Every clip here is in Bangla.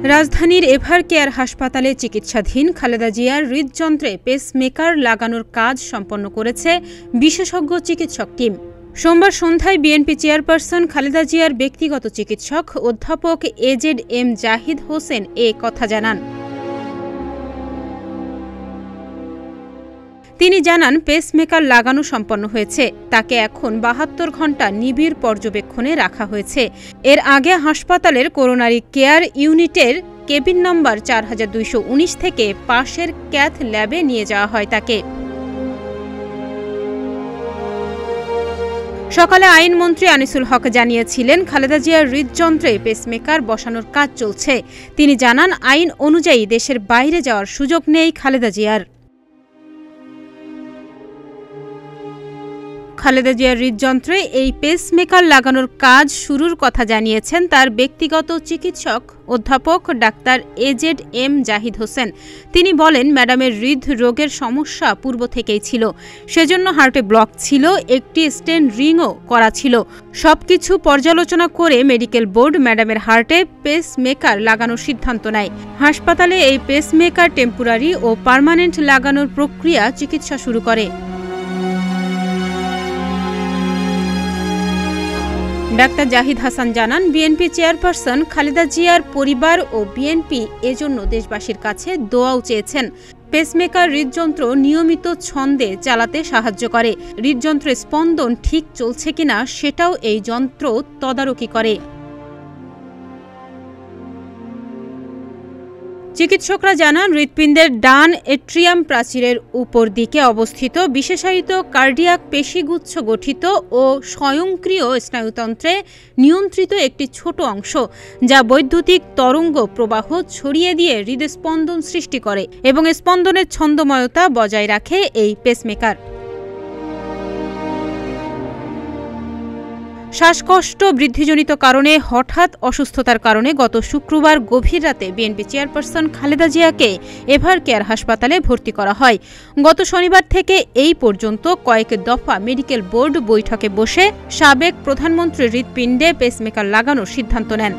রাজধানীর এভার কেয়ার হাসপাতালে চিকিৎসাধীন খালেদা জিয়ার হৃদযন্ত্রে পেসমেকার লাগানোর কাজ সম্পন্ন করেছে বিশেষজ্ঞ চিকিৎসক টিম। সোমবার সন্ধ্যায় বিএনপি চেয়ারপারসন খালেদা জিয়ার ব্যক্তিগত চিকিৎসক অধ্যাপক এজেড জাহিদ হোসেন এ কথা জানান। তিনি জানান, পেসমেকার লাগানো সম্পন্ন হয়েছে। তাকে এখন ৭২ ঘণ্টা নিবিড় পর্যবেক্ষণে রাখা হয়েছে। এর আগে হাসপাতালের করোনারি কেয়ার ইউনিটের কেবিন নম্বর ৪২১৯ থেকে পাশের ক্যাথ ল্যাবে নিয়ে যাওয়া হয় তাকে। সকালে আইনমন্ত্রী আনিসুল হক জানিয়েছিলেন, খালেদা জিয়ার হৃদযন্ত্রে পেসমেকার বসানোর কাজ চলছে। তিনি জানান, আইন অনুযায়ী দেশের বাইরে যাওয়ার সুযোগ নেই খালেদা জিয়ার। খালেদা জিয়ার হৃদযন্ত্রে এই পেসমেকার লাগানোর কাজ শুরুর কথা জানিয়েছেন তার ব্যক্তিগত চিকিৎসক অধ্যাপক ডাক্তার এজেড জাহিদ হোসেন। তিনি বলেন, ম্যাডামের হৃদরোগের সমস্যা পূর্ব থেকেই ছিল। সেজন্য হার্টে ব্লক ছিল, একটি স্টেন রিংও করা ছিল। সবকিছু পর্যালোচনা করে মেডিকেল বোর্ড ম্যাডামের হার্টে পেসমেকার লাগানোর সিদ্ধান্ত নেয়। হাসপাতালে এই পেসমেকার টেম্পোরারি ও পার্মানেন্ট লাগানোর প্রক্রিয়া চিকিৎসা শুরু করে। ডাক্তার জাহিদ হাসান জানান, বিএনপি চেয়ারপারসন খালেদা জিয়ার পরিবার ও বিএনপি এজন্য দেশবাসীর কাছে দোয়াও চেয়েছেন। পেসমেকার হৃদযন্ত্র নিয়মিত ছন্দে চালাতে সাহায্য করে। হৃদযন্ত্রের স্পন্দন ঠিক চলছে কিনা সেটাও এই যন্ত্র তদারকি করে। চিকিৎসকরা জানান, হৃৎপিণ্ডের ডান এট্রিয়াম প্রাচীরের উপর দিকে অবস্থিত বিশেষায়িত কার্ডিয়াক পেশিগুচ্ছ গঠিত ও স্বয়ংক্রিয় স্নায়ুতন্ত্রে নিয়ন্ত্রিত একটি ছোট অংশ, যা বৈদ্যুতিক তরঙ্গ প্রবাহ ছড়িয়ে দিয়ে হৃদস্পন্দন সৃষ্টি করে এবং স্পন্দনের ছন্দময়তা বজায় রাখে এই পেসমেকার। শ্বাসকষ্ট বৃদ্ধিজনিত কারণে হঠাৎ অসুস্থতার কারণে গত শুক্রবার গভীর রাতে বিএনপি চেয়ারপারসন খালেদা জিয়াকে এভার কেয়ার হাসপাতালে ভর্তি করা হয়। গত শনিবার থেকে এই পর্যন্ত কয়েক দফা মেডিকেল বোর্ড বৈঠকে বসে সাবেক প্রধানমন্ত্রীর হৃৎপিণ্ডে পেসমেকার লাগানোর সিদ্ধান্ত নেন।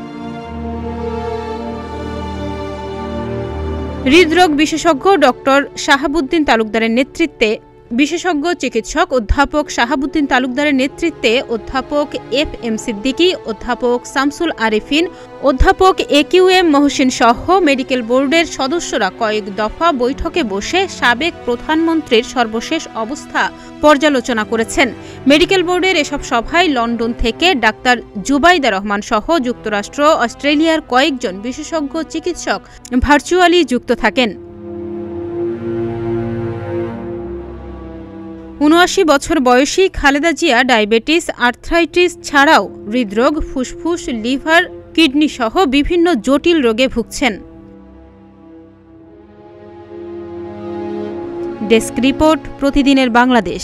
হৃদরোগ বিশেষজ্ঞ ডক্টর শাহাবুদ্দিন তালুকদারের নেতৃত্বে বিশেষজ্ঞ চিকিৎসক অধ্যাপক শাহাবুদ্দিন তালুকদারের নেতৃত্বে অধ্যাপক এফ.এম. সিদ্দিকী, অধ্যাপক শামসুল আরেফিন, অধ্যাপক একিউএম মহসিন সহ মেডিকেল বোর্ডের সদস্যরা কয়েক দফা বৈঠকে বসে সাবেক প্রধানমন্ত্রীর সর্বশেষ অবস্থা পর্যালোচনা করেছেন। মেডিকেল বোর্ডের এসব সভায় লন্ডন থেকে ডাক্তার জুবাইদা রহমান সহ যুক্তরাষ্ট্র, অস্ট্রেলিয়ার কয়েকজন বিশেষজ্ঞ চিকিৎসক ভার্চুয়ালি যুক্ত থাকেন। ৭৯ বছর বয়সী খালেদা জিয়া ডায়াবেটিস, আর্থ্রাইটিস ছাড়াও হৃদরোগ, ফুসফুস, লিভার, কিডনি সহ বিভিন্ন জটিল রোগে ভুগছেন। ডেস্ক রিপোর্ট, প্রতিদিনের বাংলাদেশ।